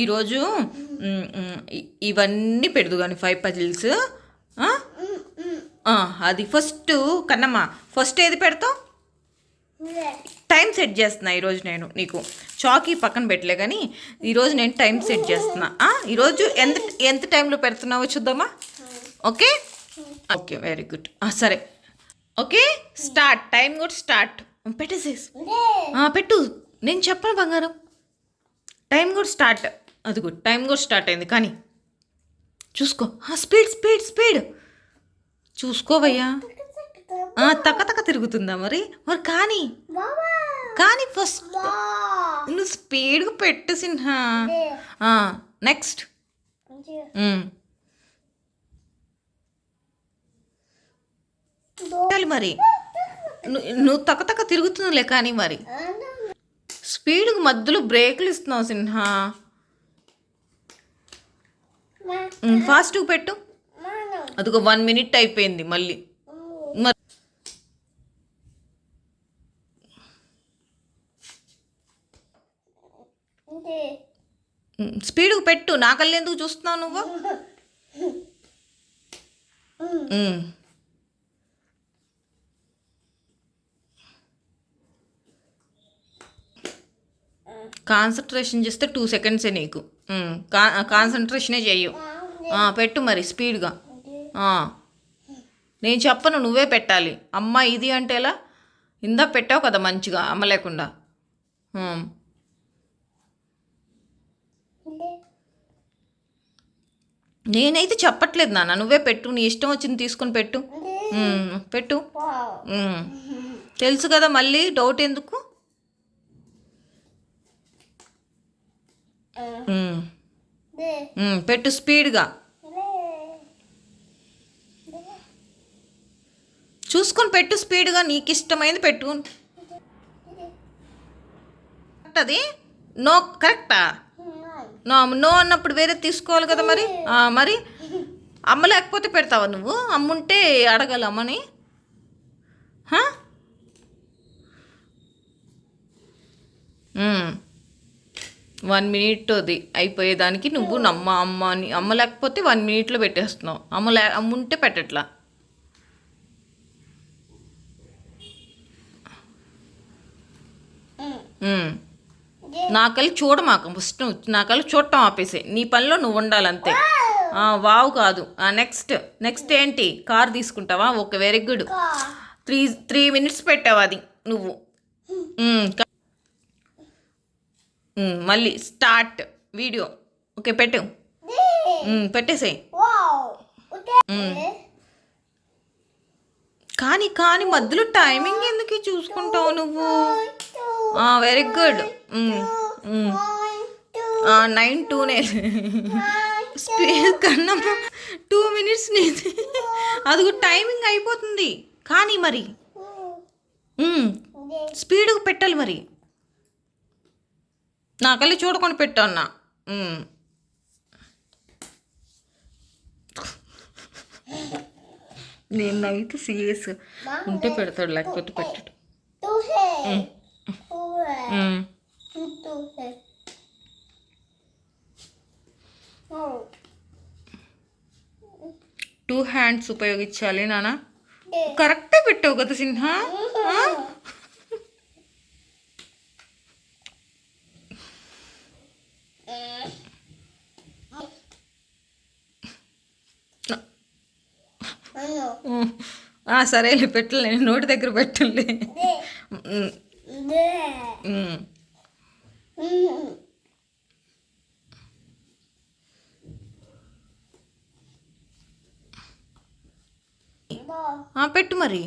ఈరోజు ఇవన్నీ పెడదు కానీ 5 పజిల్స్. అది ఫస్ట్ కన్నమ్మ, ఫస్ట్ ఏది పెడతావు? టైం సెట్ చేస్తున్నా ఈరోజు నేను నీకు. చాకీ పక్కన పెట్టలే కానీ ఈరోజు నేను టైం సెట్ చేస్తున్నా. ఈరోజు ఎంత ఎంత టైంలో పెడుతున్నావో చూద్దామా? Okay okay, very good. సరే ఓకే, స్టార్ట్. టైం కూడా స్టార్ట్. పెట్టేసేసి పెట్టు, నేను చెప్పను బంగారం. టైం కూడా స్టార్ట్. అది గుడ్, టైం కూడా స్టార్ట్ అయింది. కానీ చూసుకో, స్పీడ్ స్పీడ్ స్పీడ్ చూసుకోవయ్యా. తక్క తక్క తిరుగుతుందా మరి? మరి కానీ కానీ ఫస్ట్ నువ్వు స్పీడ్గా పెట్టు సిన్హా. నెక్స్ట్ మరి నువ్వు తక్క తక్క తిరుగుతుందిలే. కానీ మరి స్పీడ్కి మధ్యలో బ్రేక్లు ఇస్తున్నావు సిన్హా. ఫాస్ట్గా పెట్టు. అదిగో 1 minute అయిపోయింది మళ్ళీ. మరి స్పీడ్గా పెట్టు. నా కళ్ళు ఎందుకు చూస్తున్నావు నువ్వు? కాన్సన్ట్రేషన్ చేస్తే 2 seconds నీకు. కాన్సన్ట్రేషనే చెయ్యు. పెట్టు మరి స్పీడ్గా. నేను చెప్పను, నువ్వే పెట్టాలి. అమ్మ ఇది అంటే ఎలా? ఇందా పెట్టావు కదా మంచిగా, అమ్మ లేకుండా. నేనైతే చెప్పట్లేదు నాన్న, నువ్వే పెట్టు. నీ ఇష్టం వచ్చింది తీసుకొని పెట్టు. పెట్టు. తెలుసు కదా, మళ్ళీ డౌట్ ఎందుకు? పెట్టు స్పీడ్గా. చూసుకొని పెట్టు స్పీడ్గా. నీకు ఇష్టమైంది పెట్టు. అది నో కరెక్టా? నో అన్నప్పుడు వేరే తీసుకోవాలి కదా మరి. మరి అమ్మ లేకపోతే పెడతావా నువ్వు? అమ్ముంటే అడగాలి అమ్మని. 1 minute అది అయిపోయేదానికి నువ్వు అమ్మ లేకపోతే 1 minuteలో పెట్టేస్తున్నావు. అమ్ముంటే పెట్టట్లా. నా కళ్ళు చూడమాక ఫస్ట్. నా కళ్ళు చూడటం ఆపేసే. నీ పనిలో నువ్వు ఉండాలంతే. వావ్ కాదు. నెక్స్ట్ ఏంటి? కార్ తీసుకుంటావా? Okay, very good. 3 minutes పెట్టావు అది నువ్వు. మళ్ళీ స్టార్ట్ వీడియో. ఓకే పెట్టు. పెట్టేసేయి. కానీ మధ్యలో టైమింగ్ ఎందుకు చూసుకుంటావు నువ్వు? Very good. 9:02 స్పీడ్ కన్నా 2 minutes నీది. అది టైమింగ్ అయిపోతుంది. కానీ మరి స్పీడ్గా పెట్టాలి మరి. నా కళ్ళు చూడకుండా పెట్టా అన్నా. నేను నవ్వుతూ సీరియస్ ఉంటే పెడతాడు, లేకపోతే పెట్టడు. 2 hands ఉపయోగించాలి నాన్న. కరెక్టే పెట్టావు కదా సిన్హా. సరేలే పెట్టలే, నోటి దగ్గర పెట్టలే. పెట్టు మరి.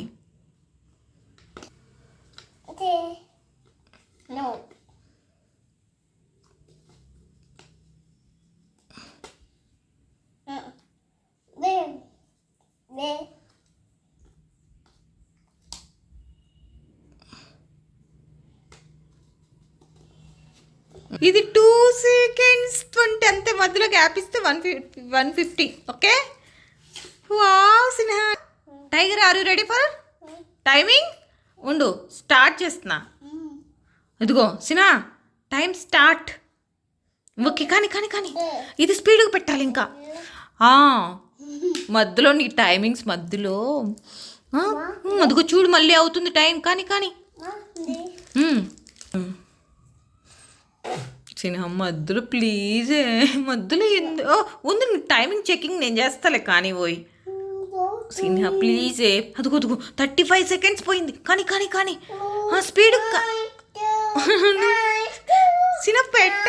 ఇది 2 seconds 20 అంతే. మధ్యలో గ్యాప్ ఇస్తే 150. Okay. Wow Sinha. Tiger, are you ready for timing? ఉండు, స్టార్ట్ చేస్తున్నా. ఇదిగో సిన్హా, టైం స్టార్ట్. ఓకే కానీ కానీ కానీ ఇది స్పీడ్గా పెట్టాలి ఇంకా ఆ, మధ్యలో నీ టైమింగ్స్ మధ్యలో అదిగో చూడు మళ్ళీ అవుతుంది టైం కానీ కానీ సినిమా మధ్యలో ప్లీజ్ మధ్యలో ఉంది టైమింగ్ చెకింగ్ నేను చేస్తాలే కానీ పోయి సినిమా ప్లీజే అదుగు 35 seconds పోయింది కానీ కానీ కానీ స్పీడ్ సినిమా పెట్ట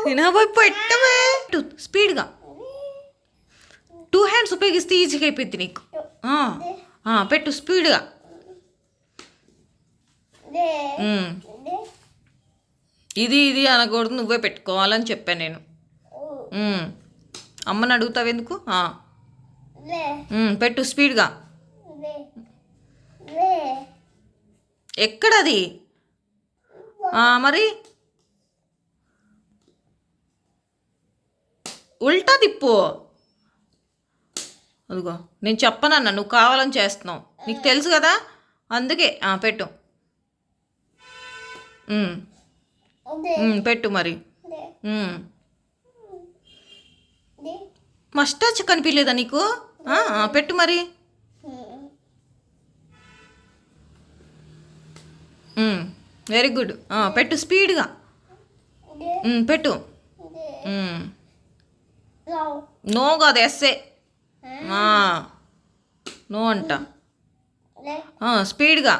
సినిమా పోయి పెట్టవే స్పీడ్గా 2 hands ఉపయోగిస్తే ఈజీగా అయిపోయింది నీకు పెట్టు స్పీడ్గా ఇది అనకూడదు నువ్వే పెట్టుకోవాలని చెప్పాను నేను అమ్మని అడుగుతావు ఎందుకు పెట్టు స్పీడ్గా ఎక్కడది మరి ఉల్టా తిప్పు అదిగో నేను చెప్పనన్నా నువ్వు కావాలని చేస్తున్నావు నీకు తెలుసు కదా అందుకే పెట్టు పెట్టు మరి మస్టాచ్ కనిపించలేదా నీకు పెట్టు మరి వెరీ గుడ్ పెట్టు స్పీడ్గా పెట్టు నో కాదు ఎస్ఏ నో అంట స్పీడ్గా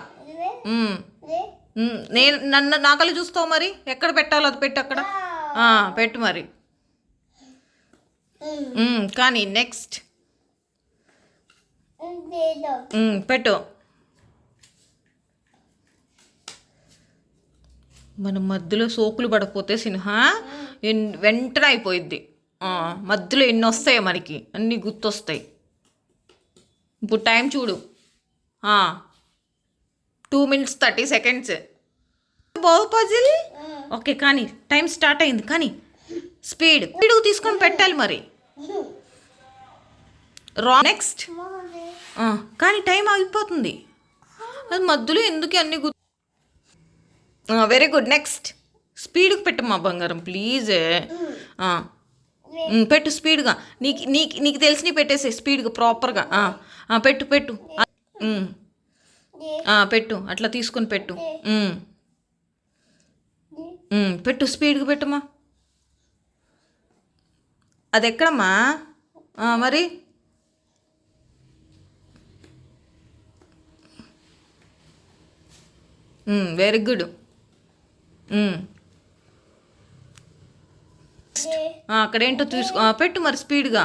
నేను నా కళ్ళు చూస్తావు మరి ఎక్కడ పెట్టాలో అది పెట్టు అక్కడ పెట్టు మరి కానీ నెక్స్ట్ పెట్టు మనం మధ్యలో సోకులు పడకపోతే సినిమా వెంటనే అయిపోయిద్ది మధ్యలో ఎన్ని వస్తాయో మనకి అన్నీ గుర్తొస్తాయి ఇప్పుడు టైం చూడు 2 minutes 30 seconds బావు పజిల్ ఓకే కానీ టైం స్టార్ట్ అయింది కానీ స్పీడ్గా తీసుకొని పెట్టాలి మరి నెక్స్ట్ కానీ టైం ఆగిపోతుంది అది మధ్యలో ఎందుకు అన్ని వెరీ గుడ్ నెక్స్ట్ స్పీడ్గా పెట్టమ్మా బంగారం ప్లీజ్ పెట్టు స్పీడ్గా నీకు తెలిసి పెట్టేసే స్పీడ్గా ప్రాపర్గా పెట్టు పెట్టు పెట్టు అట్లా తీసుకొని పెట్టు పెట్టు స్పీడ్గా పెట్టమ్మా అది ఎక్కడమ్మా మరి వెరీ గుడ్ అక్కడేంటో తీసుకో పెట్టు మరి స్పీడ్గా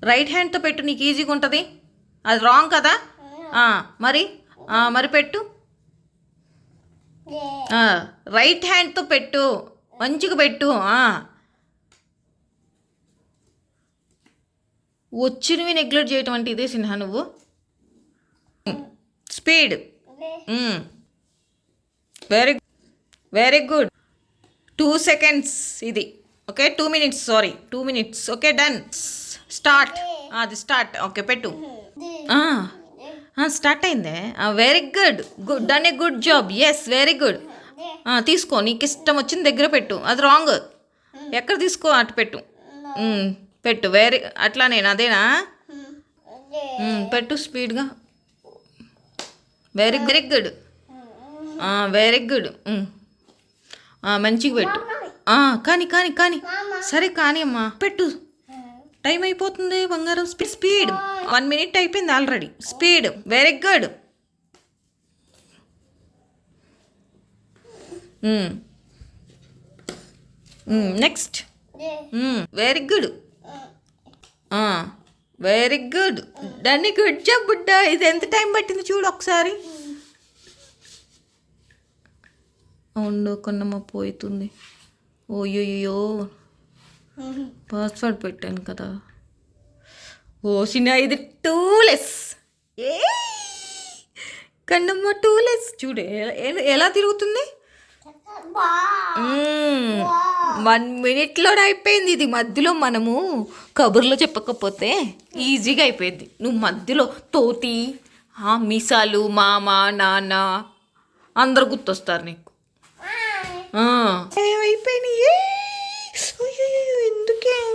రైట్ హ్యాండ్తో పెట్టు నీకు ఈజీగా ఉంటుంది అది రాంగ్ కదా మరి మరి పెట్టు రైట్ హ్యాండ్తో పెట్టు మంచిగా పెట్టు వచ్చినవి నెగ్లెక్ట్ చేయటం అంటే ఇదే సిన్హా నువ్వు speed very very good 2 seconds ఇది okay 2 minutes sorry 2 minutes okay done start అది స్టార్ట్ ఓకే పెట్టు స్టార్ట్ అయిందే very good done a good job yes very good తీసుకో నీకు ఇష్టం వచ్చింది దగ్గర పెట్టు అది రాంగ్ ఎక్కడ తీసుకో అటు పెట్టు పెట్టు వెరీ అట్లా నేను అదేనా పెట్టు స్పీడ్గా very very good very good మంచిగా పెట్టు కానీ కానీ కానీ సరే కానీ అమ్మా పెట్టు టైం అయిపోతుంది బంగారం స్పీడ్ 1 minute అయిపోయింది already speed very good next very good very good దాన్ని గుడ్ జాబ్ బుడ్డ ఇది ఎంత టైం పట్టింది చూడు ఒకసారి అవును కొన్నమ్మ పోతుంది ఓయ్యో పాస్వర్డ్ పెట్టాను కదా సినా ఇది 2 less కన్నమ్మ 2 less చూడు ఎలా తిరుగుతుంది 1 minute అయిపోయింది ఇది మధ్యలో మనము కబుర్లో చెప్పకపోతే ఈజీగా అయిపోయింది నువ్వు మధ్యలో తోటి మీసాలు మామ నాన్న అందరు గుర్తొస్తారు నీకు ఆ,